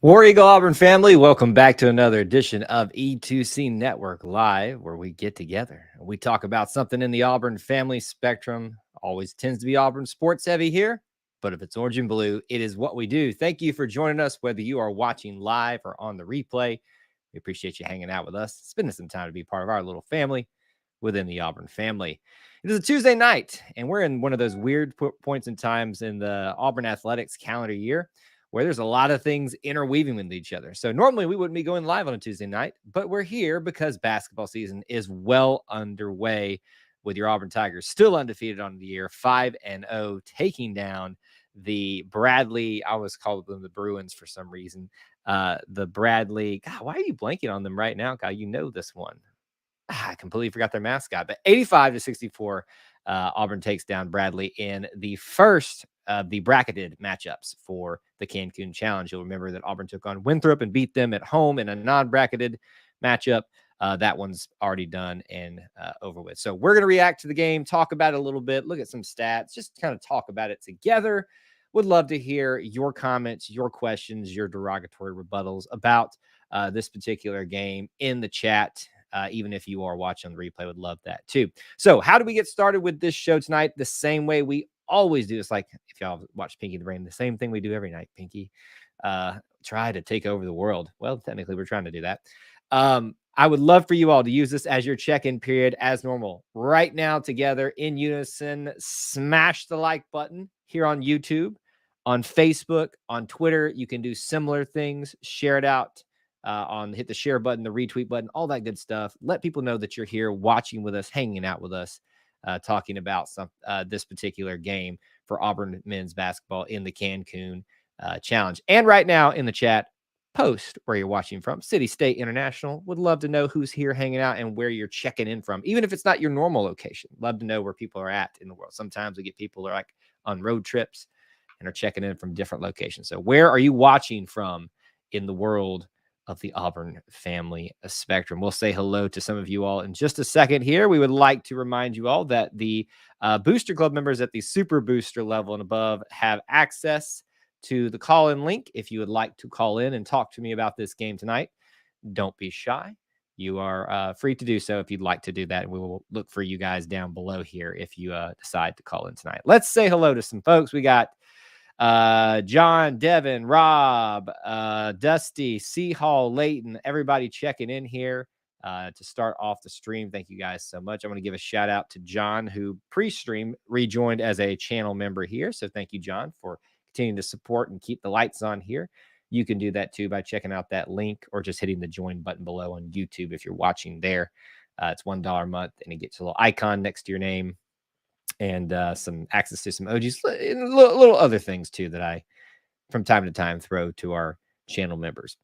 War Eagle Auburn family, welcome back to another edition of E2C Network Live, where we get together and we talk about something in the Auburn family spectrum. Always tends to be Auburn sports heavy here, but if it's orange and blue, it is what we do. Thank you for joining us, whether you are watching live or on the replay. We appreciate you hanging out with us, spending some time to be part of our little family within the Auburn family. It is a Tuesday night, and we're in one of those weird points in times in the Auburn athletics calendar year where there's a lot of things interweaving with each other. So normally we wouldn't be going live on a Tuesday night, but we're here because basketball season is well underway with your Auburn Tigers still undefeated on the year, 5-0, taking down the Bradley. I always call them the Bruins for some reason. The Bradley. God, why are you blanking on them right now, Kyle? You know this one. I completely forgot their mascot, but 85-64, Auburn takes down Bradley in the first of the bracketed matchups for the Cancun Challenge. You'll remember that Auburn took on Winthrop and beat them at home in a non-bracketed matchup. That one's already done and over with. So we're going to react to the game, talk about it a little bit, look at some stats, just kind of talk about it together. Would love to hear your comments, your questions, your derogatory rebuttals about this particular game in the chat. Even if you are watching on the replay, would love that too. So how do we get started with this show tonight? The same way we always do. It's like if y'all watch Pinky the Brain, the same thing we do every night, Pinky. Try to take over the world. Well, technically we're trying to do that. I would love for you all to use this as your check-in period as normal. Right now, together in unison, smash the like button here on YouTube, on Facebook, on Twitter. You can do similar things. Share it out. Hit the share button, the retweet button, all that good stuff. Let people know that you're here watching with us, hanging out with us, talking about this particular game for Auburn men's basketball in the Cancun Challenge. And right now in the chat, post where you're watching from. City, State, International. Would love to know who's here hanging out and where you're checking in from, even if it's not your normal location. Love to know where people are at in the world. Sometimes we get people that are like on road trips and are checking in from different locations. So where are you watching from in the world of the Auburn family spectrum? We'll say hello to some of you all in just a second here. We would like to remind you all that the Booster Club members at the Super Booster level and above have access to the call-in link. If you would like to call in and talk to me about this game tonight, don't be shy. You are free to do so if you'd like to do that. And we will look for you guys down below here if you decide to call in tonight. Let's say hello to some folks. We got John, Devin, Rob, Dusty, C Hall, Layton, everybody checking in here to start off the stream. Thank you guys so much. I want to give a shout out to John, who pre-stream rejoined as a channel member here. So thank you, John, for continuing to support and keep the lights on here. You can do that too by checking out that link or just hitting the join button below on YouTube if you're watching there. It's $1 a month and it gets a little icon next to your name and some access to some emojis, little other things too that I from time to time throw to our channel members.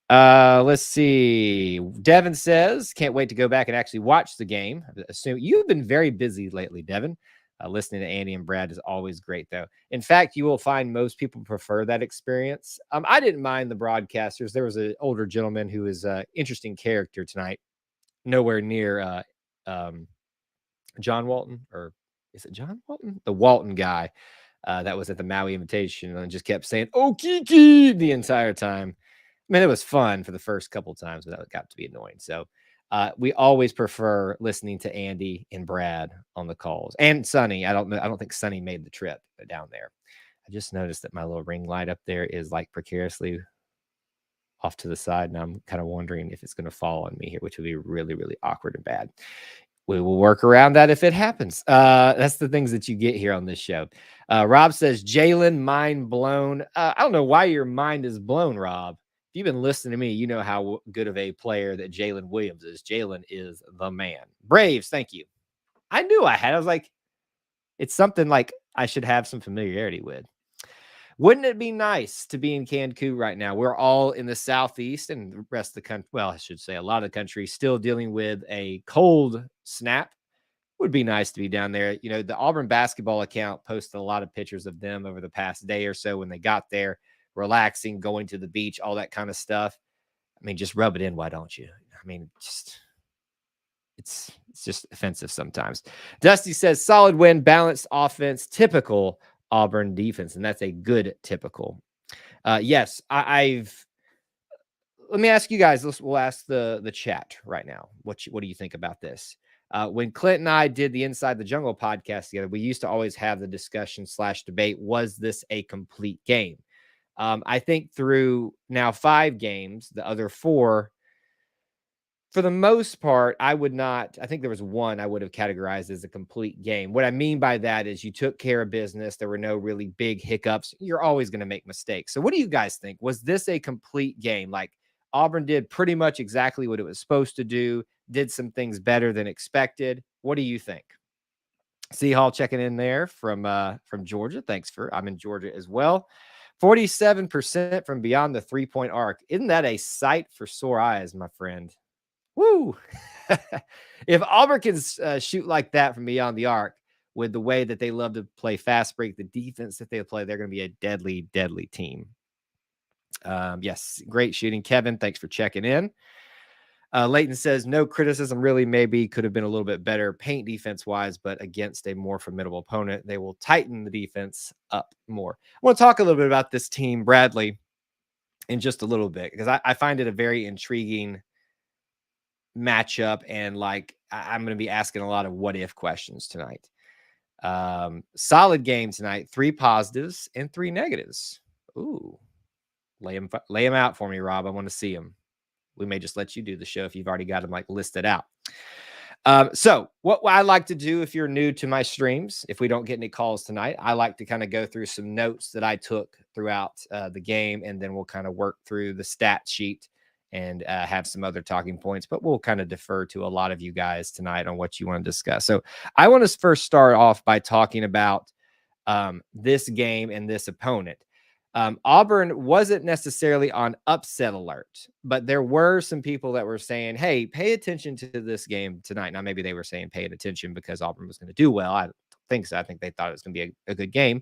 Let's see. Devin says, can't wait to go back and actually watch the game. I assume you've been very busy lately, Devin. Listening to Andy and Brad is always great, though. In fact, you will find most people prefer that experience. I didn't mind the broadcasters. There was an older gentleman who is an interesting character tonight, nowhere near John Walton, or is it John Walton? The Walton guy that was at the Maui Invitation and just kept saying, "Oh, Kiki," the entire time. I mean, it was fun for the first couple of times, but that got to be annoying. So we always prefer listening to Andy and Brad on the calls. And Sonny. I don't think Sonny made the trip down there. I just noticed that my little ring light up there is like precariously off to the side, and I'm kind of wondering if it's going to fall on me here, which would be really, really awkward and bad. We will work around that if it happens. That's the things that you get here on this show. Rob says, Jalen, mind blown. I don't know why your mind is blown, Rob. If you've been listening to me, you know how good of a player that Jalen Williams is. Jalen is the man. Braves, thank you. I knew I had. I was like, it's something like I should have some familiarity with. Wouldn't it be nice to be in Cancun right now? We're all in the Southeast and the rest of the country. Well, I should say a lot of the country still dealing with a cold snap. Would be nice to be down there. You know, the Auburn basketball account posted a lot of pictures of them over the past day or so when they got there, relaxing, going to the beach, all that kind of stuff. I mean, just rub it in. Why don't you? I mean, it's just offensive sometimes. Dusty says, solid win, balanced offense, typical Auburn defense, and that's a good typical. Yes, I've. Let me ask you guys. We'll ask the chat right now. What do you think about this? When Clint and I did the Inside the Jungle podcast together, we used to always have the discussion / debate: was this a complete game? I think through now 5 games, the other 4, for the most part, I would not. I think there was one I would have categorized as a complete game. What I mean by that is you took care of business. There were no really big hiccups. You're always going to make mistakes. So, what do you guys think? Was this a complete game? Like Auburn did pretty much exactly what it was supposed to do, did some things better than expected. What do you think? C Hall checking in there from Georgia. Thanks for I'm in Georgia as well. 47% from beyond the 3-point arc. Isn't that a sight for sore eyes, my friend? Woo! If Auburn can shoot like that from beyond the arc with the way that they love to play fast break, the defense that they play, they're going to be a deadly, deadly team. Yes, great shooting. Kevin, thanks for checking in. Leighton says, no criticism, really, maybe could have been a little bit better paint defense-wise, but against a more formidable opponent, they will tighten the defense up more. I want to talk a little bit about this team, Bradley, in just a little bit, because I find it a very intriguing matchup, and I'm going to be asking a lot of what if questions tonight. Solid game tonight, 3 positives and 3 negatives. Ooh, lay them out for me, Rob. I want to see them. We may just let you do the show if you've already got them listed out. So what I like to do, if you're new to my streams, if we don't get any calls tonight, I like to kind of go through some notes that I took throughout the game, and then we'll kind of work through the stat sheet and have some other talking points, but we'll kind of defer to a lot of you guys tonight on what you want to discuss. So I want to first start off by talking about this game and this opponent. Auburn wasn't necessarily on upset alert, but there were some people that were saying, hey, pay attention to this game tonight. Now, maybe they were saying pay attention because Auburn was going to do well. I don't think so. I think they thought it was going to be a good game.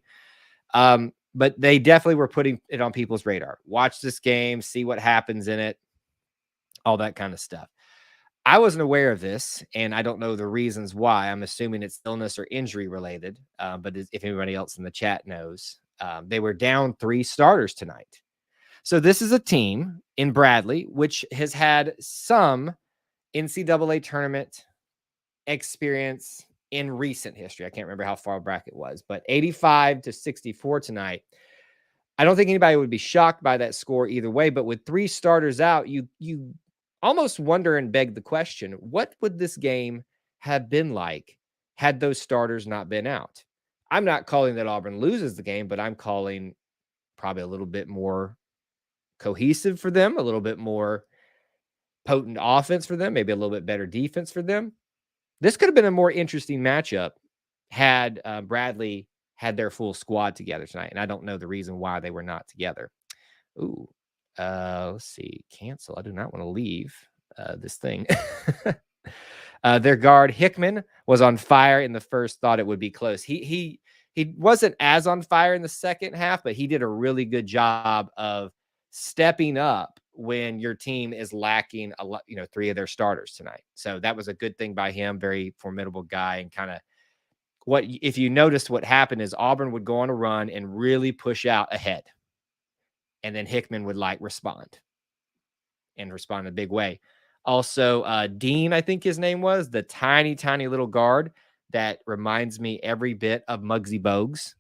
But they definitely were putting it on people's radar. Watch this game, see what happens in it, all that kind of stuff. I wasn't aware of this, and I don't know the reasons why. I'm assuming it's illness or injury related, but if anybody else in the chat knows, they were down 3 starters tonight. So this is a team in Bradley, which has had some NCAA tournament experience in recent history. I can't remember how far back it was, but 85-64 tonight. I don't think anybody would be shocked by that score either way, but with 3 starters out, you almost wonder and beg the question, what would this game have been like had those starters not been out? I'm not calling that Auburn loses the game, but I'm calling probably a little bit more cohesive for them, a little bit more potent offense for them, maybe a little bit better defense for them. This could have been a more interesting matchup had Bradley had their full squad together tonight, and I don't know the reason why they were not together. Ooh, let's see. Cancel. I do not want to leave this thing. Their guard Hickman was on fire in the first. Thought it would be close. He wasn't as on fire in the second half, but he did a really good job of stepping up when your team is lacking a lot, 3 of their starters tonight. So that was a good thing by him. Very formidable guy, and kind of if you noticed what happened is Auburn would go on a run and really push out ahead, and then Hickman would respond in a big way. Also, Dean, I think his name was, the tiny, tiny little guard that reminds me every bit of Muggsy Bogues.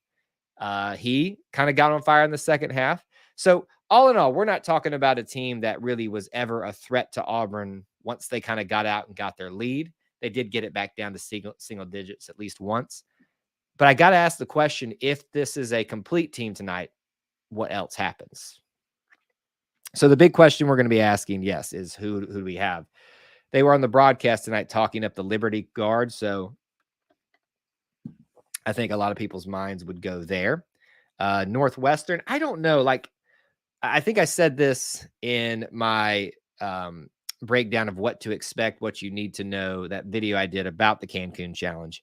He kind of got on fire in the second half. So all in all, we're not talking about a team that really was ever a threat to Auburn once they kind of got out and got their lead. They did get it back down to single digits at least once. But I got to ask the question, if this is a complete team tonight, what else happens? So the big question we're going to be asking, yes, is who do we have? They were on the broadcast tonight talking up the Liberty guard. So I think a lot of people's minds would go there. Northwestern, I don't know. I think I said this in my breakdown of what to expect, what you need to know, that video I did about the Cancun challenge.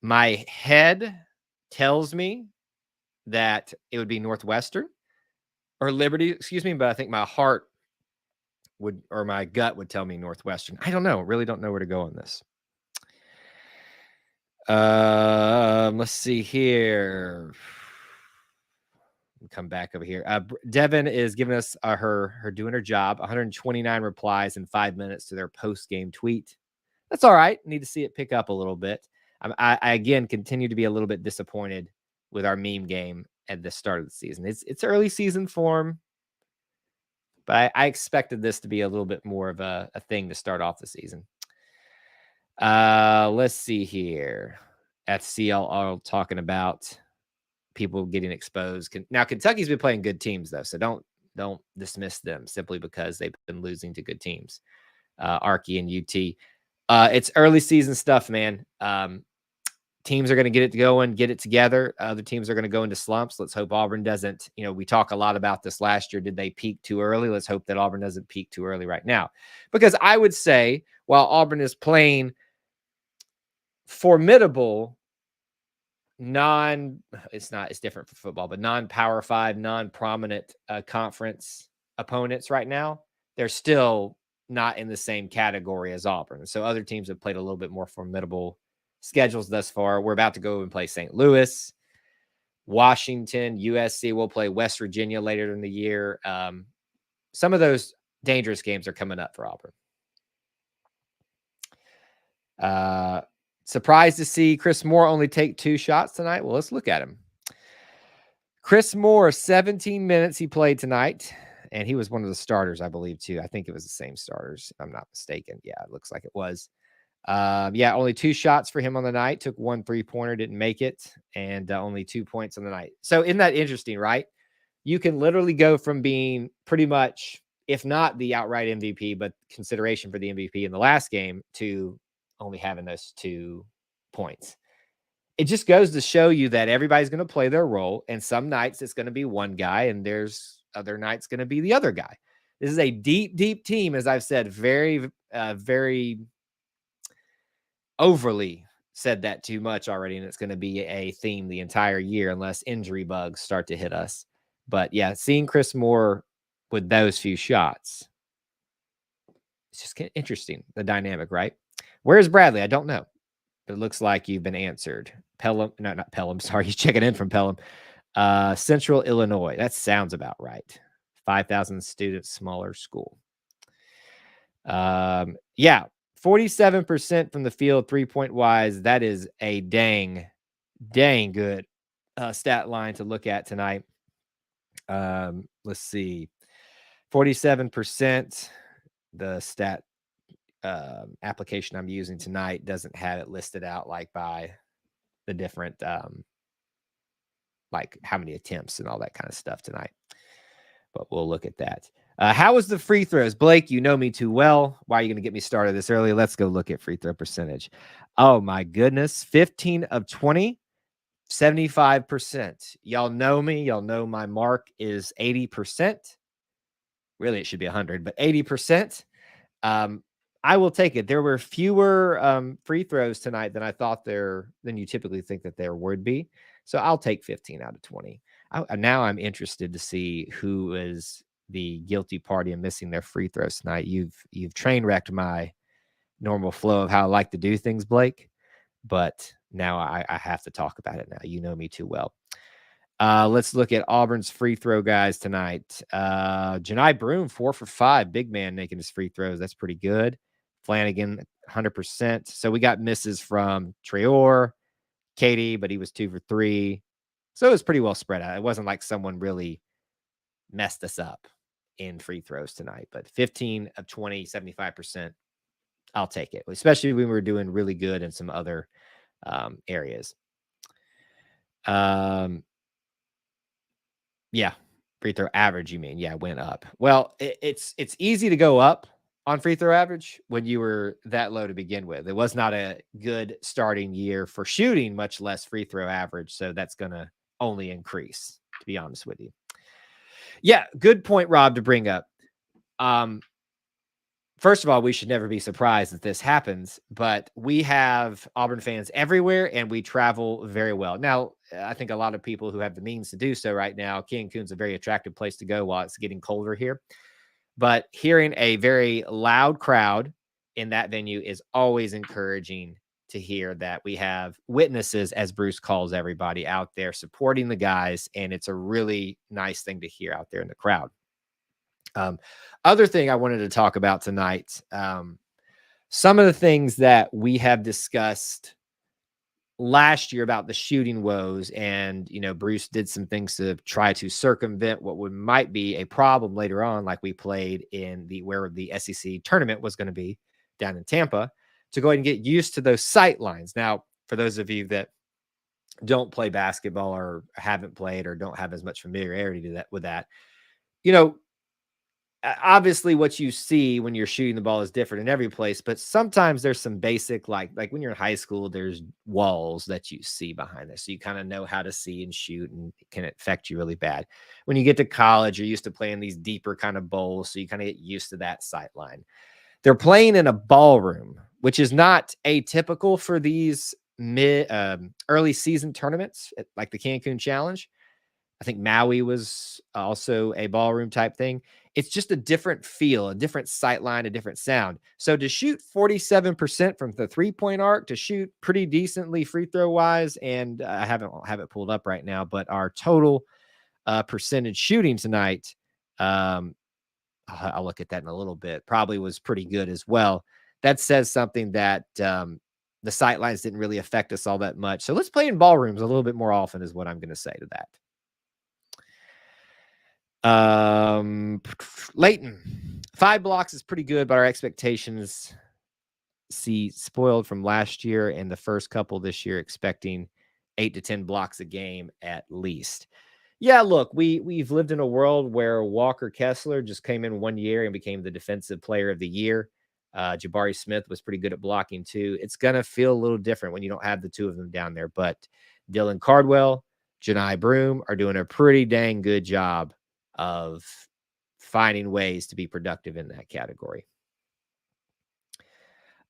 My head tells me that it would be Northwestern or Liberty, but I think my heart or my gut would tell me Northwestern. I don't know. Really don't know where to go on this. Let's see here. I'm come back over here. Devin is giving us her doing her job. 129 replies in 5 minutes to their post-game tweet. That's all right. Need to see it pick up a little bit. I again continue to be a little bit disappointed with our meme game at the start of the season. It's early season form, but I expected this to be a little bit more of a thing to start off the season. Let's see here. At CLR talking about people getting exposed. Now Kentucky's been playing good teams though, so don't dismiss them simply because they've been losing to good teams. Arky and UT. It's early season stuff, man. Teams are going to get it going, get it together. Other teams are going to go into slumps. Let's hope Auburn doesn't. We talk a lot about this last year. Did they peak too early? Let's hope that Auburn doesn't peak too early right now. Because I would say while Auburn is playing formidable it's different for football, but non-Power 5, non-prominent conference opponents right now, they're still not in the same category as Auburn. So other teams have played a little bit more formidable schedules thus far. We're about to go and play St. Louis, Washington, USC. We'll play West Virginia later in the year. Some of those dangerous games are coming up for Auburn. Surprised to see Chris Moore only take 2 shots tonight. Well, let's look at him. Chris Moore, 17 minutes he played tonight, and he was one of the starters, I believe, too. I think it was the same starters, if I'm not mistaken. Yeah, it looks like it was. Only 2 shots for him on the night. Took 1 3-pointer, didn't make it, and only 2 points on the night. So isn't that interesting, right? You can literally go from being pretty much, if not the outright MVP, but consideration for the MVP in the last game to only having those 2 points. It just goes to show you that everybody's going to play their role, and some nights it's going to be one guy, and there's other nights going to be the other guy. This is a deep, deep team, as I've said, very, very overly said that too much already, and it's going to be a theme the entire year unless injury bugs start to hit us. But yeah, seeing Chris Moore with those few shots, it's just interesting, the dynamic, right? Where's Bradley? I don't know. But it looks like you've been answered. Pelham, no, not Pelham. Sorry, he's checking in from Pelham. Central Illinois. That sounds about right. 5,000 students, smaller school. 47% from the field, 3-point wise. That is a dang good stat line to look at tonight. Let's see. 47%. The stat application I'm using tonight doesn't have it listed out like by the different like how many attempts and all that kind of stuff tonight, but we'll look at that. How was the free throws? Blake, you know me too well. Why are you going to get me started this early? Let's go look at free throw percentage. Oh my goodness. 15 of 20, 75%. Y'all know me. Y'all know my mark is 80%. Really, it should be 100, but 80%. I will take it. There were fewer free throws tonight than I thought than you typically think that there would be. So I'll take 15 out of 20. Now I'm interested to see who is the guilty party in missing their free throws tonight. You've train wrecked my normal flow of how I like to do things, Blake. But now I have to talk about it now. You know me too well. Let's look at Auburn's free throw guys tonight. Janai Broom, 4 for 5. Big man making his free throws. That's pretty good. Flanagan, 100%. So we got misses from Traore, Katie, but he was 2 for 3. So it was pretty well spread out. It wasn't like someone really messed us up in free throws tonight. But 15 of 20, 75%. I'll take it, especially when we were doing really good in some other areas. Yeah, free throw average, you mean? Yeah, went up. Well, it's easy to go up on free throw average when you were that low to begin with. It was not a good starting year for shooting, much less free throw average. So that's going to only increase, to be honest with you. Yeah, good point, Rob, to bring up. First of all, we should never be surprised that this happens, but we have Auburn fans everywhere and we travel very well. Now, I think a lot of people who have the means to do so right now, Cancun's a very attractive place to go while it's getting colder here. But hearing a very loud crowd in that venue is always encouraging to hear that we have witnesses, as Bruce calls everybody, out there supporting the guys. And it's a really nice thing to hear out there in the crowd. Other thing I wanted to talk about tonight, some of the things that we have discussed last year about the shooting woes, and Bruce did some things to try to circumvent what might be a problem later on, like we played in where the SEC tournament was going to be down in Tampa, to go ahead and get used to those sight lines. Now, for those of you that don't play basketball or haven't played or don't have as much familiarity with that, obviously what you see when you're shooting the ball is different in every place, but sometimes there's some basic, like when you're in high school, there's walls that you see behind this. So you kind of know how to see and shoot, and it can affect you really bad. When you get to college, you're used to playing these deeper kind of bowls. So you kind of get used to that sight line. They're playing in a ballroom, which is not atypical for these early season tournaments, like the Cancun Challenge. I think Maui was also a ballroom type thing. It's just a different feel, a different sight line, a different sound. So to shoot 47% from the 3-point arc, to shoot pretty decently free throw wise, and I have it pulled up right now, but our total percentage shooting tonight, I'll look at that in a little bit, probably was pretty good as well. That says something that the sight lines didn't really affect us all that much. So let's play in ballrooms a little bit more often is what I'm going to say to that. Leighton, 5 blocks is pretty good, but our expectations spoiled from last year and the first couple this year, expecting 8 to 10 blocks a game at least. Yeah, look, we've lived in a world where Walker Kessler just came in one year and became the defensive player of the year. Jabari Smith was pretty good at blocking too. It's going to feel a little different when you don't have the two of them down there, but Dylan Cardwell, Janai Broom are doing a pretty dang good job of finding ways to be productive in that category.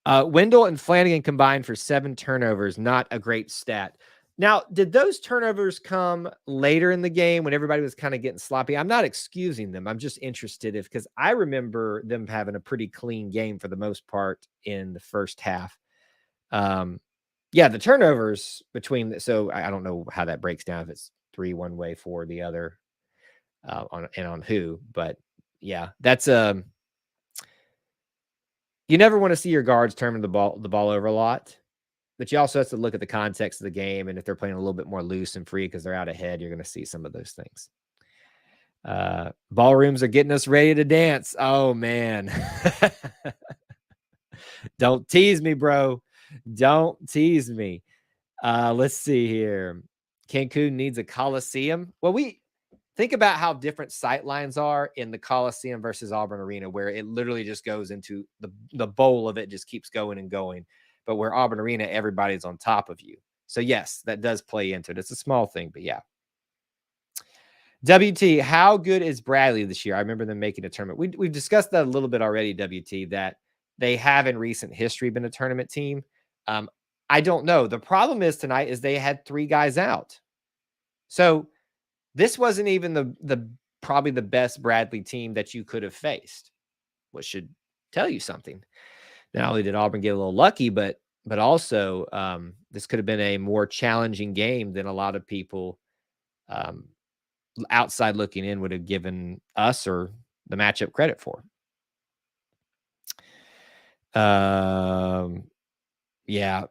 Wendell and Flanagan combined for 7 turnovers, not a great stat. Now, did those turnovers come later in the game when everybody was kind of getting sloppy? I'm not excusing them. I'm just interested because I remember them having a pretty clean game for the most part in the first half. Yeah, the turnovers so I don't know how that breaks down, if it's 3 one way, 4 the other. On who, but yeah, that's you never want to see your guards turning the ball over a lot, but you also have to look at the context of the game, and if they're playing a little bit more loose and free because they're out ahead, you're going to see some of those things. Ballrooms are getting us ready to dance. Oh man. Don't tease me, bro. Don't tease me. Let's see here. Cancun needs a Coliseum. Well, think about how different sight lines are in the Coliseum versus Auburn Arena, where it literally just goes into the bowl of it, just keeps going and going. But where Auburn Arena, everybody's on top of you. So yes, that does play into it. It's a small thing, but yeah. WT, how good is Bradley this year? I remember them making a tournament. We've discussed that a little bit already, WT, that they have in recent history been a tournament team. I don't know. The problem is tonight is they had 3 guys out. So this wasn't even the probably the best Bradley team that you could have faced, which should tell you something. Not only did Auburn get a little lucky, but also this could have been a more challenging game than a lot of people outside looking in would have given us or the matchup credit for. Yeah.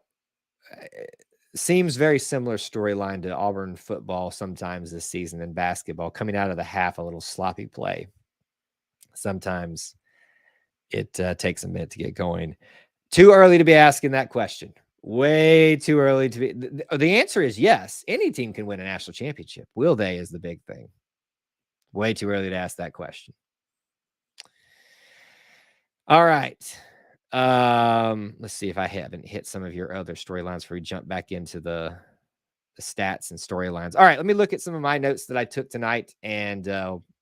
Seems very similar storyline to Auburn football sometimes this season in basketball, coming out of the half, a little sloppy play. Sometimes it takes a minute to get going. Too early to be asking that question. Way too early to be. The answer is yes. Any team can win a national championship. Will they is the big thing. Way too early to ask that question. All right. Let's see if I haven't hit some of your other storylines before we jump back into the stats and storylines. All right, let me look at some of my notes that I took tonight and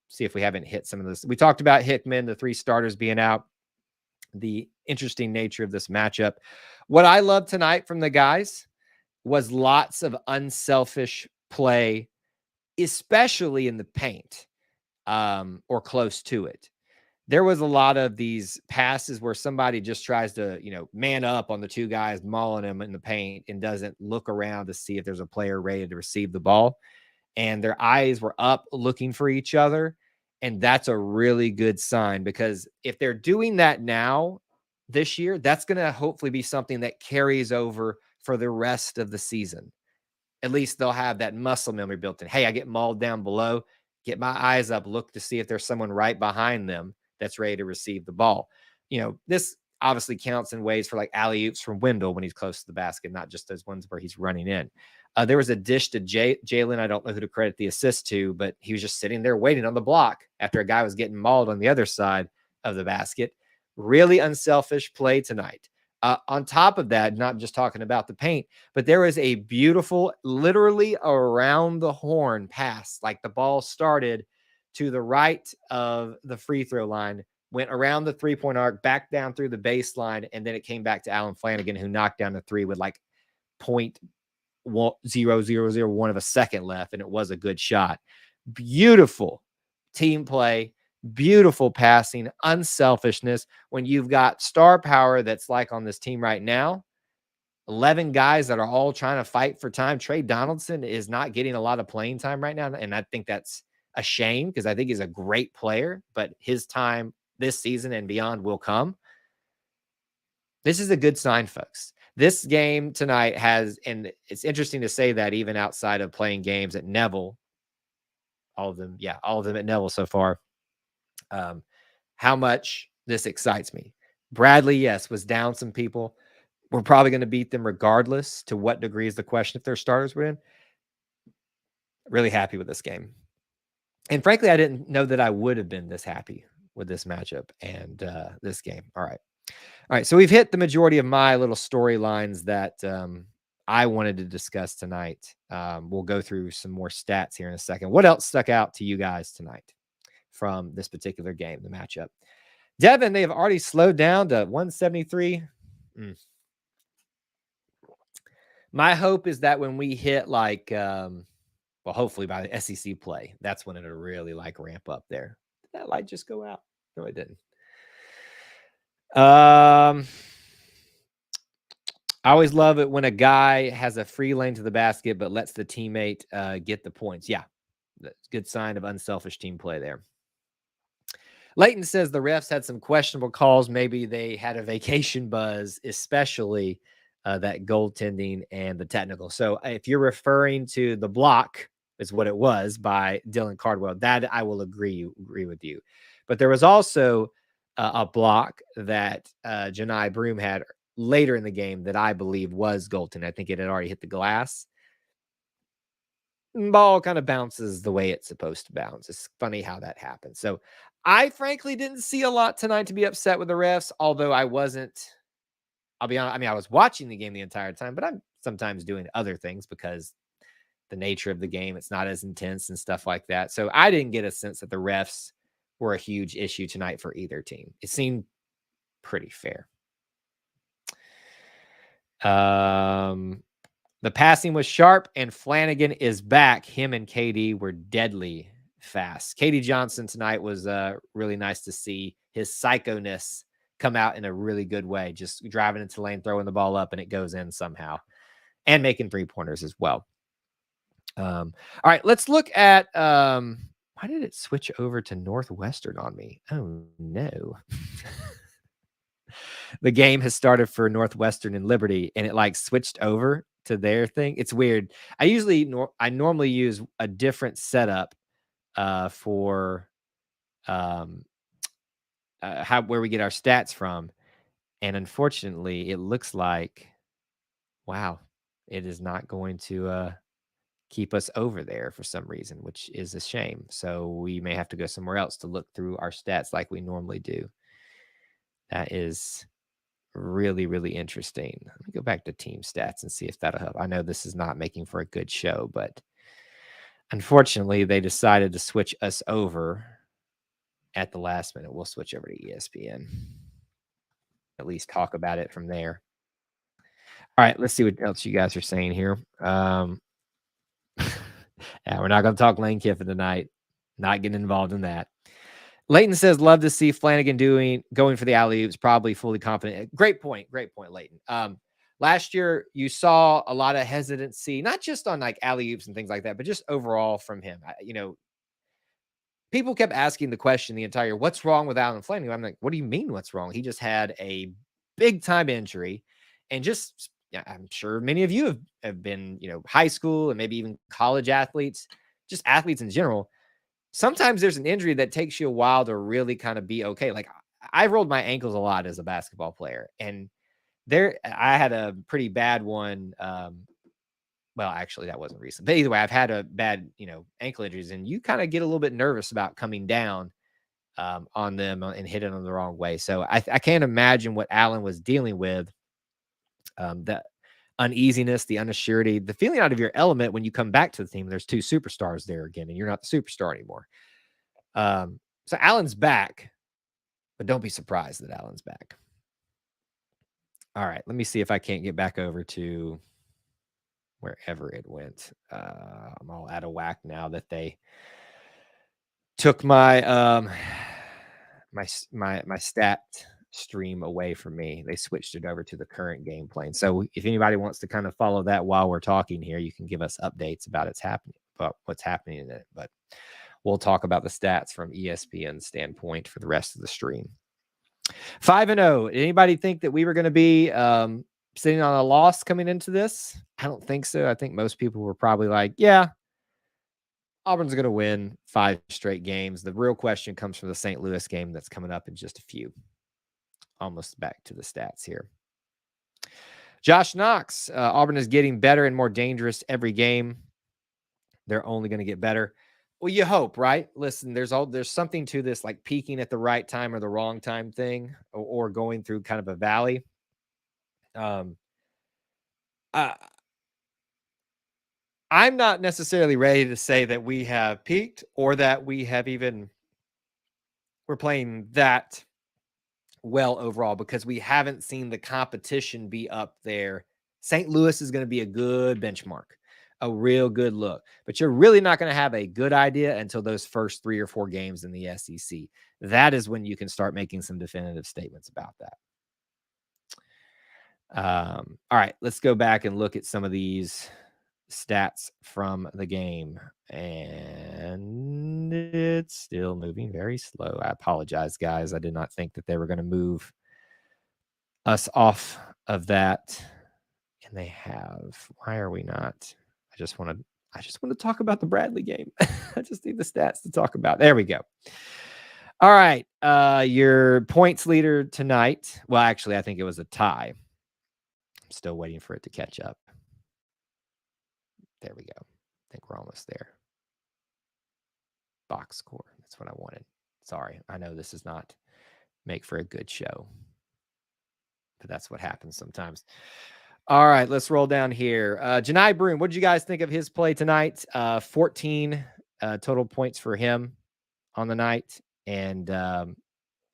see if we haven't hit some of this. We talked about Hickman, the 3 starters being out, the interesting nature of this matchup. What I loved tonight from the guys was lots of unselfish play, especially in the paint or close to it. there was a lot of these passes where somebody just tries to, man up on the two guys mauling him in the paint and doesn't look around to see if there's a player ready to receive the ball. And their eyes were up looking for each other. And that's a really good sign, because if they're doing that now this year, that's going to hopefully be something that carries over for the rest of the season. At least they'll have that muscle memory built in. Hey, I get mauled down below, get my eyes up, look to see if there's someone right behind them that's ready to receive the ball. This obviously counts in ways for like alley oops from Wendell when he's close to the basket, not just those ones where he's running in. There was a dish to Jalen. I don't know who to credit the assist to, but he was just sitting there waiting on the block after a guy was getting mauled on the other side of the basket. Really unselfish play tonight. On top of that, not just talking about the paint, but there was a beautiful, literally around the horn pass. Like the ball started to the right of the free throw line, went around the 3-point arc, back down through the baseline, and then it came back to Alan Flanagan, who knocked down the three with like 0.0001 of a second left, and it was a good shot. Beautiful team play, beautiful passing, unselfishness. When you've got star power that's like on this team right now, 11 guys that are all trying to fight for time. Trey Donaldson is not getting a lot of playing time right now, and I think that's a shame, because I think he's a great player, but his time this season and beyond will come. This is a good sign, folks. This game tonight has, and it's interesting to say that even outside of playing games at Neville, all of them at Neville so far, how much this excites me. Bradley, yes, was down some people. We're probably going to beat them regardless. To what degree is the question if their starters were in. Really happy with this game. And frankly, I didn't know that I would have been this happy with this matchup and this game. All right. So we've hit the majority of my little storylines that I wanted to discuss tonight. We'll go through some more stats here in a second. What else stuck out to you guys tonight from this particular game, the matchup? Devin, they have already slowed down to 173. My hope is that when we hit like, hopefully by the SEC play, that's when it'll really like ramp up there. Did that light just go out? No, it didn't. I always love it when a guy has a free lane to the basket, but lets the teammate get the points. Yeah, that's a good sign of unselfish team play there. Leighton says the refs had some questionable calls. Maybe they had a vacation buzz, especially that goaltending and the technical. So if you're referring to the block, is what it was by Dylan Cardwell, that I will agree with you. But there was also a block that Janai Broom had later in the game that I believe was goaltending. I think it had already hit the glass. Ball kind of bounces the way it's supposed to bounce. It's funny how that happens. So I frankly didn't see a lot tonight to be upset with the refs, although I wasn't. I'll be honest. I mean, I was watching the game the entire time, but I'm sometimes doing other things because the nature of the game, it's not as intense and stuff like that. So I didn't get a sense that the refs were a huge issue tonight for either team. It seemed pretty fair. The passing was sharp, and Flanagan is back. Him and KD were deadly fast. KD Johnson tonight was really nice to see his psychoness come out in a really good way, just driving into the lane, throwing the ball up, and it goes in somehow, and making 3-pointers as well. All right, let's look at why did it switch over to Northwestern on me? Oh no. The game has started for Northwestern and Liberty, and it like switched over to their thing. It's weird. I normally use a different setup for where we get our stats from, and unfortunately, it looks like it is not going to keep us over there for some reason, which is a shame. So we may have to go somewhere else to look through our stats like we normally do. That is really, really interesting. Let me go back to team stats and see if that'll help. I know this is not making for a good show, but unfortunately, they decided to switch us over at the last minute. We'll switch over to ESPN. At least talk about it from there. All right, let's see what else you guys are saying here. Yeah, we're not going to talk Lane Kiffin tonight. Not getting involved in that. Leighton says, love to see Flanagan going for the alley-oops, probably fully confident. Great point, Leighton. Last year, you saw a lot of hesitancy, not just on like alley-oops and things like that, but just overall from him. People kept asking the question the entire year, what's wrong with Allen Flanagan? I'm like, what do you mean what's wrong? He just had a big time injury. And just, yeah, I'm sure many of you have been, high school and maybe even college athletes, just athletes in general. Sometimes there's an injury that takes you a while to really kind of be okay. Like I rolled my ankles a lot as a basketball player, and I had a pretty bad one. Well, actually, that wasn't recent, but either way, I've had a bad, ankle injuries, and you kind of get a little bit nervous about coming down on them and hitting them the wrong way. So I can't imagine what Allen was dealing with. The uneasiness, the unassurity, the feeling out of your element when you come back to the team. There's two superstars there again, and you're not the superstar anymore. So Allen's back, but don't be surprised that Allen's back. All right, let me see if I can't get back over to wherever it went. I'm all out of whack now that they took my my stat stream away from me. They switched it over to the current game plane. So if anybody wants to kind of follow that while we're talking here, you can give us updates about what's happening in it. But we'll talk about the stats from ESPN's standpoint for the rest of the stream. 5-0. Anybody think that we were going to be sitting on a loss coming into this? I don't think so. I think most people were probably like, yeah, Auburn's going to win 5 straight games. The real question comes from the St. Louis game that's coming up in just a few. Almost back to the stats here. Josh Knox, Auburn is getting better and more dangerous every game. They're only going to get better. Well, you hope, right? Listen, there's something to this, like peaking at the right time or the wrong time thing, or going through kind of a valley. I'm not necessarily ready to say that we have peaked or that we're playing that well overall, because we haven't seen the competition be up there. St. Louis is going to be a good benchmark, a real good look, but you're really not going to have a good idea until those first 3 or 4 games in the SEC. That is when you can start making some definitive statements about that. All right, let's go back and look at some of these stats from the game, and it's still moving very slow. I apologize, guys. I did not think that they were going to move us off of that, and they have. Why are we not? I just want to talk about the Bradley game. I just need the stats to talk about. There we go. All right, your points leader tonight. Well, actually, I think it was a tie. I'm still waiting for it to catch up. There we go. I think we're almost there. Box score. That's what I wanted. Sorry. I know this does not make for a good show, but that's what happens sometimes. All right, let's roll down here. Janai Broom, what did you guys think of his play tonight? 14 total points for him on the night, and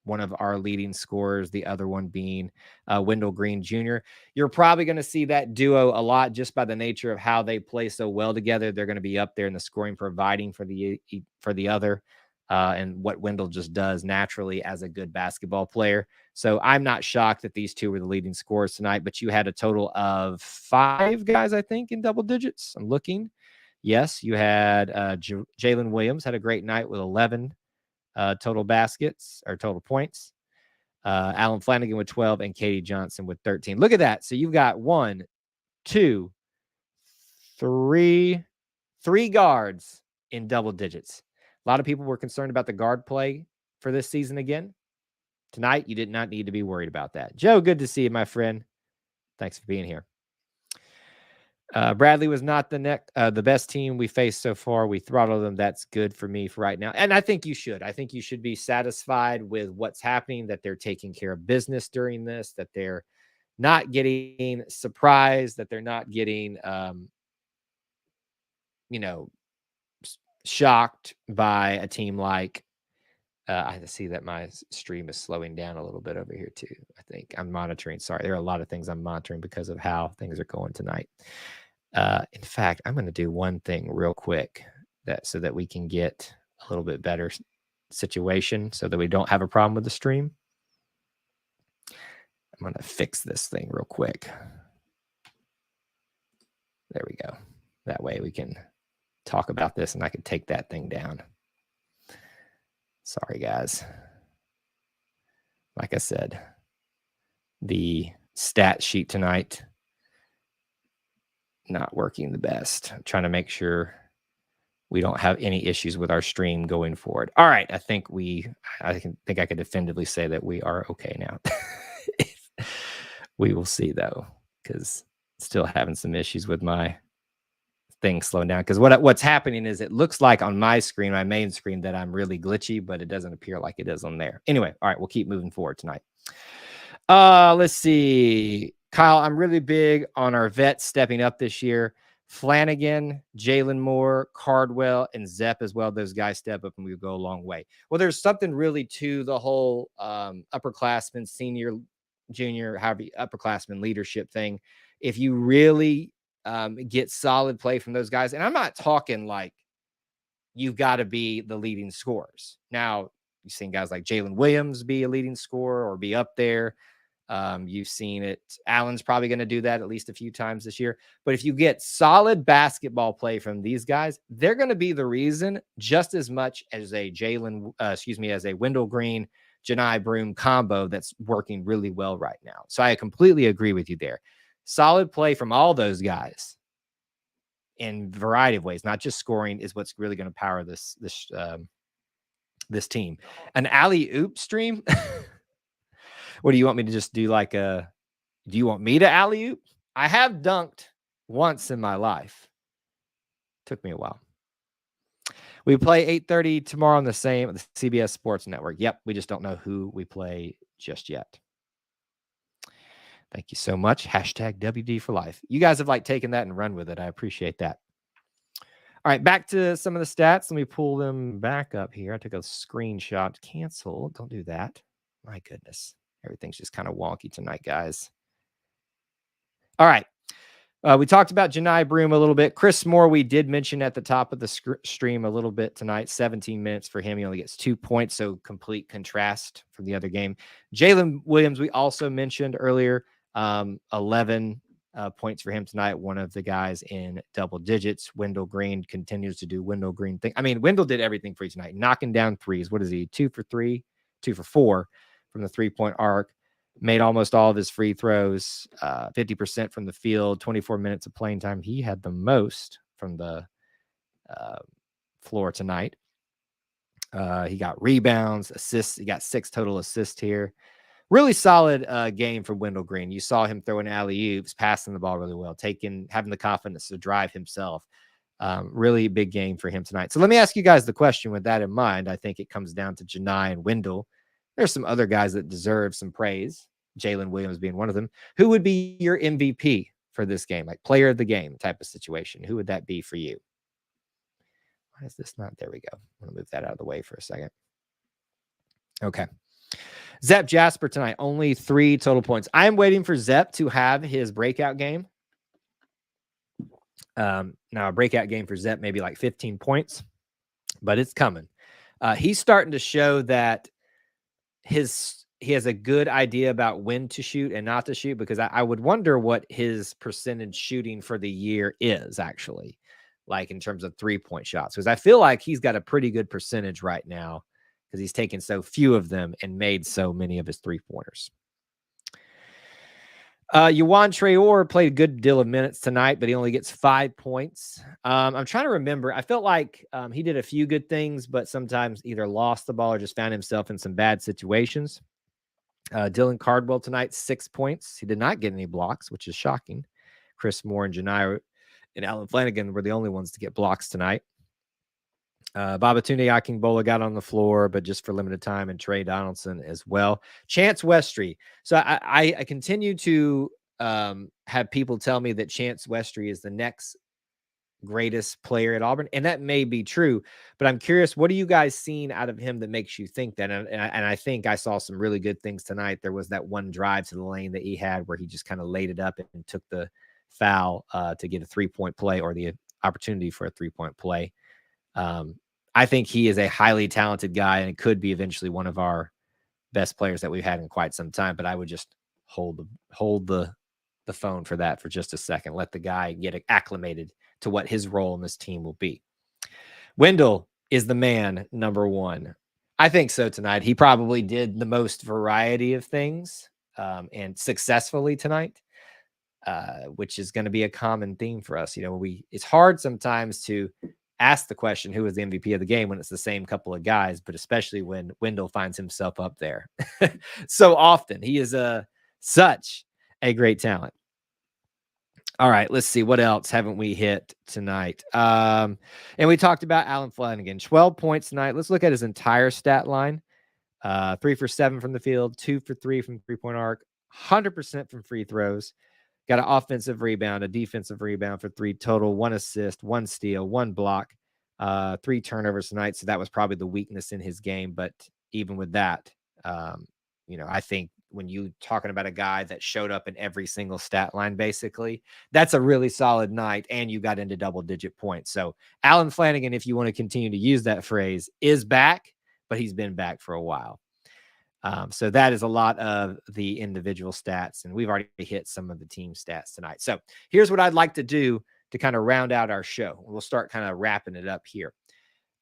one of our leading scorers, the other one being Wendell Green Jr. You're probably going to see that duo a lot just by the nature of how they play so well together. They're going to be up there in the scoring, providing for the other, and what Wendell just does naturally as a good basketball player. So I'm not shocked that these two were the leading scorers tonight, but you had a total of 5 guys, I think, in double digits. I'm looking. Yes, you had Jalen Williams had a great night with 11 total baskets or total points. Allen Flanagan with 12 and Katie Johnson with 13. Look at that. So you've got 1, 2, 3 guards in double digits. A lot of people were concerned about the guard play for this season again. Tonight, you did not need to be worried about that. Joe, good to see you, my friend. Thanks for being here. Bradley was not the best team we faced so far. We throttled them. That's good for me for right now. And I think you should. I think you should be satisfied with what's happening, that they're taking care of business during this, that they're not getting surprised, that they're not getting, shocked by a team like, I see that my stream is slowing down a little bit over here too. I think I'm monitoring. Sorry, there are a lot of things I'm monitoring because of how things are going tonight. In fact, I'm going to do one thing real quick so that we can get a little bit better situation so that we don't have a problem with the stream. I'm going to fix this thing real quick. There we go. That way we can talk about this and I can take that thing down. Sorry, guys. Like I said, the stat sheet tonight not working the best. I'm trying to make sure we don't have any issues with our stream going forward. All right, I think I could definitively say that we are okay now. We will see though, because still having some issues with my thing slowing down. Because what's happening is it looks like on my screen, my main screen, that I'm really glitchy, but it doesn't appear like it is on there. Anyway, all right, we'll keep moving forward tonight. Let's see. Kyle, I'm really big on our vets stepping up this year. Flanagan, Jalen Moore, Cardwell, and Zepp as well. Those guys step up and we go a long way. Well, there's something really to the whole upperclassmen, senior, junior, however, upperclassmen leadership thing. If you really get solid play from those guys, and I'm not talking like you've got to be the leading scorers. Now, you've seen guys like Jalen Williams be a leading scorer or be up there. You've seen it. Allen's probably going to do that at least a few times this year. But if you get solid basketball play from these guys, they're going to be the reason just as much as a as a Wendell Green, Janai Broome combo that's working really well right now. So I completely agree with you there. Solid play from all those guys in a variety of ways, not just scoring, is what's really going to power this this team. An alley-oop stream. What do you want me to just do? Do you want me to alley-oop? I have dunked once in my life. Took me a while. We play 8:30 tomorrow on the CBS Sports Network. Yep, we just don't know who we play just yet. Thank you so much. Hashtag WD for life. You guys have taken that and run with it. I appreciate that. All right, back to some of the stats. Let me pull them back up here. I took a screenshot. Cancel. Don't do that. My goodness. Everything's just kind of wonky tonight, guys. All right. We talked about Janai Broome a little bit. Chris Moore, we did mention at the top of the stream a little bit tonight. 17 minutes for him. He only gets 2 points, so complete contrast from the other game. Jalen Williams, we also mentioned earlier, 11 points for him tonight. One of the guys in double digits. Wendell Green continues to do Wendell Green thing. I mean, Wendell did everything for you tonight, knocking down threes. What is he? 2 for 3, 2 for 4 from the 3-point arc. Made almost all of his free throws, 50% from the field, 24 minutes of playing time. He had the most from the floor tonight. He got rebounds, assists. He got 6 total assists here. Really solid game from Wendell Green. You saw him throwing alley-oops, passing the ball really well, having the confidence to drive himself. Really big game for him tonight. So let me ask you guys the question with that in mind. I think it comes down to Janai and Wendell. There's some other guys that deserve some praise, Jalen Williams being one of them. Who would be your MVP for this game, like player of the game type of situation? Who would that be for you? Why is this not? There we go. I'm going to move that out of the way for a second. Okay. Zepp Jasper tonight, only 3 total points. I'm waiting for Zepp to have his breakout game. Now, a breakout game for Zepp, maybe 15 points, but it's coming. He's starting to show that he has a good idea about when to shoot and not to shoot, because I would wonder what his percentage shooting for the year is actually, in terms of 3-point shots, because I feel like he's got a pretty good percentage right now because he's taken so few of them and made so many of his 3-pointers. Juwan Traore played a good deal of minutes tonight, but he only gets 5 points. I'm trying to remember. I felt like he did a few good things, but sometimes either lost the ball or just found himself in some bad situations. Dylan Cardwell tonight, 6 points. He did not get any blocks, which is shocking. Chris Moore and Janai and Alan Flanagan were the only ones to get blocks tonight. Babatunde Akingbola got on the floor, but just for limited time, and Trey Donaldson as well. Chance Westry. So I continue to have people tell me that Chance Westry is the next greatest player at Auburn, and that may be true, but I'm curious, what are you guys seeing out of him that makes you think that? And I think I saw some really good things tonight. There was that one drive to the lane that he had where he just kind of laid it up and took the foul to get a 3-point play, or the opportunity for a 3-point play. I think he is a highly talented guy and could be eventually one of our best players that we've had in quite some time. But I would just hold the phone for that for just a second. Let the guy get acclimated to what his role in this team will be. Wendell is the man, number one. I think so tonight. He probably did the most variety of things and successfully tonight, which is going to be a common theme for us. You know, it's hard sometimes to ask the question, who is the MVP of the game, when it's the same couple of guys, but especially when Wendell finds himself up there so often. He is such a great talent. All right, let's see. What else haven't we hit tonight? And we talked about Allen Flanagan, 12 points tonight. Let's look at his entire stat line. 3 for 7 from the field, 2 for 3 from three-point arc, 100% from free throws. Got an offensive rebound, a defensive rebound for 3 total, 1 assist, 1 steal, 1 block, 3 turnovers tonight. So that was probably the weakness in his game. But even with that, you know, I think when you talking about a guy that showed up in every single stat line, basically, that's a really solid night. And you got into double-digit points. So Allen Flanagan, if you want to continue to use that phrase, is back, but he's been back for a while. So that is a lot of the individual stats, and we've already hit some of the team stats tonight. So here's what I'd like to do to kind of round out our show. We'll start kind of wrapping it up here.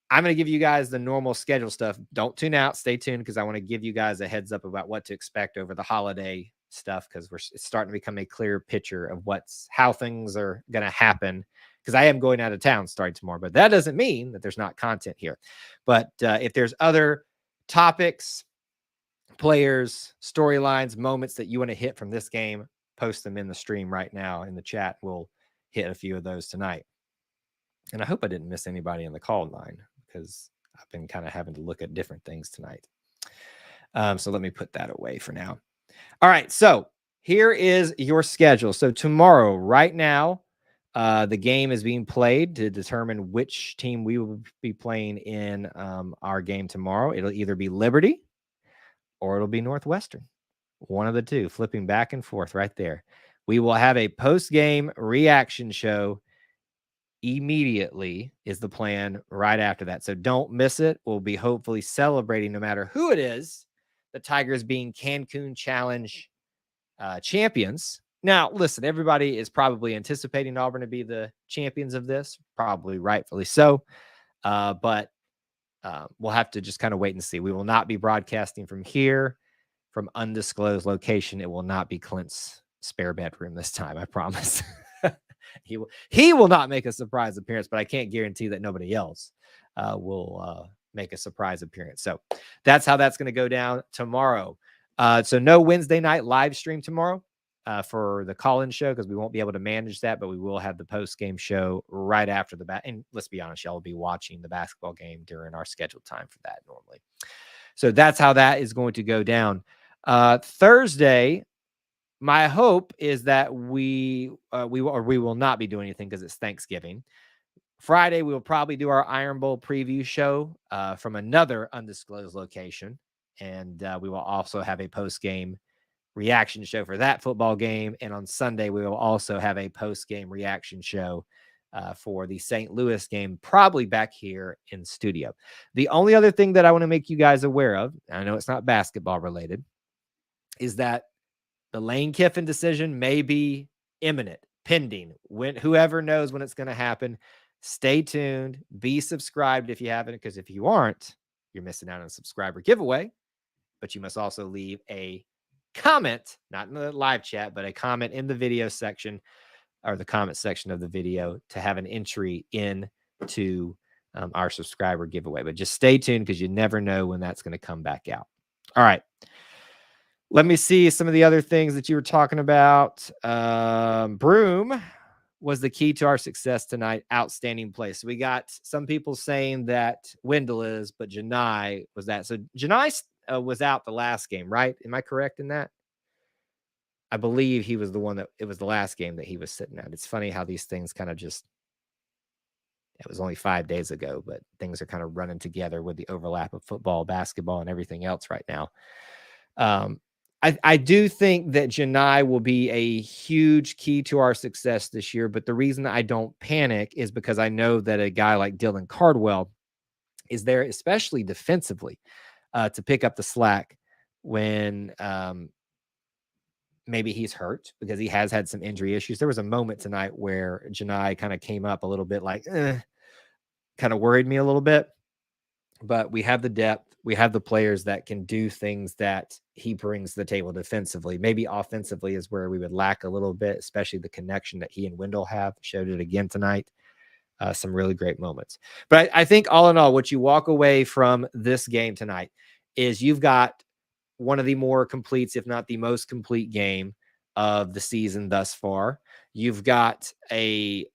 I'm going to give you guys the normal schedule stuff. Don't tune out. Stay tuned, because I want to give you guys a heads up about what to expect over the holiday stuff, because it's starting to become a clear picture of how things are going to happen, because I am going out of town starting tomorrow. But that doesn't mean that there's not content here. But if there's other topics, players, storylines, moments that you want to hit from this game, post them in the stream right now in the chat. We'll hit a few of those tonight. And I hope I didn't miss anybody in the call line, because I've been kind of having to look at different things tonight. So let me put that away for now. All right. So here is your schedule. So tomorrow, right now, the game is being played to determine which team we will be playing in our game tomorrow. It'll either be Liberty or it'll be Northwestern. One of the two, flipping back and forth right there. We will have a post-game reaction show immediately, is the plan, right after that. So don't miss it. We'll be hopefully celebrating, no matter who it is, the Tigers being Cancun Challenge champions. Now, listen, everybody is probably anticipating Auburn to be the champions of this, probably rightfully so. But we'll have to just kind of wait and see. We will not be broadcasting from here, from undisclosed location. It will not be Clint's spare bedroom this time, I promise. He will not make a surprise appearance, but I can't guarantee that nobody else will make a surprise appearance. So that's how that's going to go down tomorrow. So no Wednesday night live stream tomorrow for the call-in show, because we won't be able to manage that, but we will have the post-game show right after the and let's be honest, y'all will be watching the basketball game during our scheduled time for that normally. So that's how that is going to go down. Thursday, my hope is that we will not be doing anything, because it's Thanksgiving. Friday, we will probably do our Iron Bowl preview show from another undisclosed location. And we will also have a post-game reaction show for that football game. And on Sunday, we will also have a post-game reaction show for the St. Louis game, probably back here in studio. The only other thing that I want to make you guys aware of, I know it's not basketball related, is that the Lane Kiffin decision may be imminent, pending. Whoever knows when it's going to happen. Stay tuned. Be subscribed if you haven't, because if you aren't, you're missing out on a subscriber giveaway. But you must also leave a comment, not in the live chat, but a comment in the video section, or the comment section of the video, to have an entry into our subscriber giveaway. But just stay tuned, because you never know when that's going to come back out. All right. Let me see some of the other things that you were talking about. Broom was the key to our success tonight. Outstanding play. So we got some people saying that Wendell is, but Janai was that. So Janai was out the last game, right? Am I correct in that? I believe he was the one it was the last game that he was sitting out. It's funny how these things kind of just, it was only 5 days ago, but things are kind of running together with the overlap of football, basketball, and everything else right now. I do think that Janai will be a huge key to our success this year, but the reason I don't panic is because I know that a guy like Dylan Cardwell is there, especially defensively, to pick up the slack when maybe he's hurt, because he has had some injury issues. There was a moment tonight where Janai kind of came up a little bit like, kind of worried me a little bit. But we have the depth. We have the players that can do things that he brings to the table defensively. Maybe offensively is where we would lack a little bit, especially the connection that he and Wendell have. Showed it again tonight. Some really great moments. But I think all in all, what you walk away from this game tonight is you've got one of the more completes, if not the most complete game of the season thus far. You've got a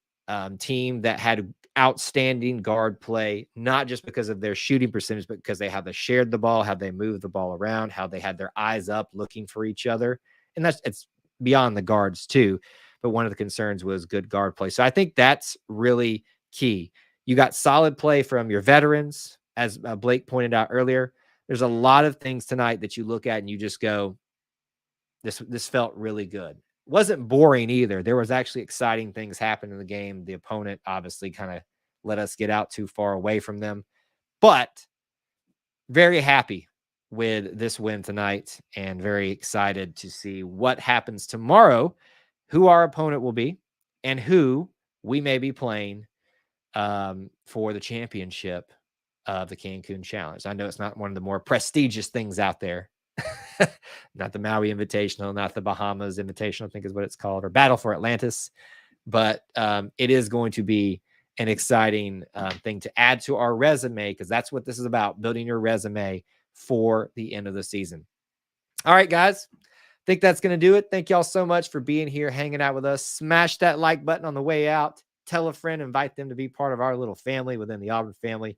team that had outstanding guard play, not just because of their shooting percentage, but because they shared the ball, how they moved the ball around, how they had their eyes up looking for each other. And it's beyond the guards too. But one of the concerns was good guard play. So I think that's really key. You got solid play from your veterans, as Blake pointed out earlier. There's a lot of things tonight that you look at and you just go, this felt really good. Wasn't boring either. There was actually exciting things happening in the game. The opponent obviously kind of let us get out too far away from them, but very happy with this win tonight and very excited to see what happens tomorrow, who our opponent will be, and who we may be playing for the championship of the Cancun Challenge. I know it's not one of the more prestigious things out there. Not the Maui Invitational, not the Bahamas Invitational, I think is what it's called, or Battle for Atlantis. But it is going to be an exciting thing to add to our resume, because that's what this is about, building your resume for the end of the season. All right, guys. I think that's going to do it. Thank y'all so much for being here, hanging out with us. Smash that like button on the way out. Tell a friend, invite them to be part of our little family within the Auburn family.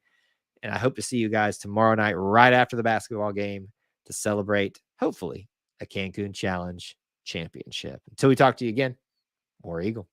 And I hope to see you guys tomorrow night, right after the basketball game, to celebrate, hopefully, a Cancun Challenge championship. Until we talk to you again, War Eagle.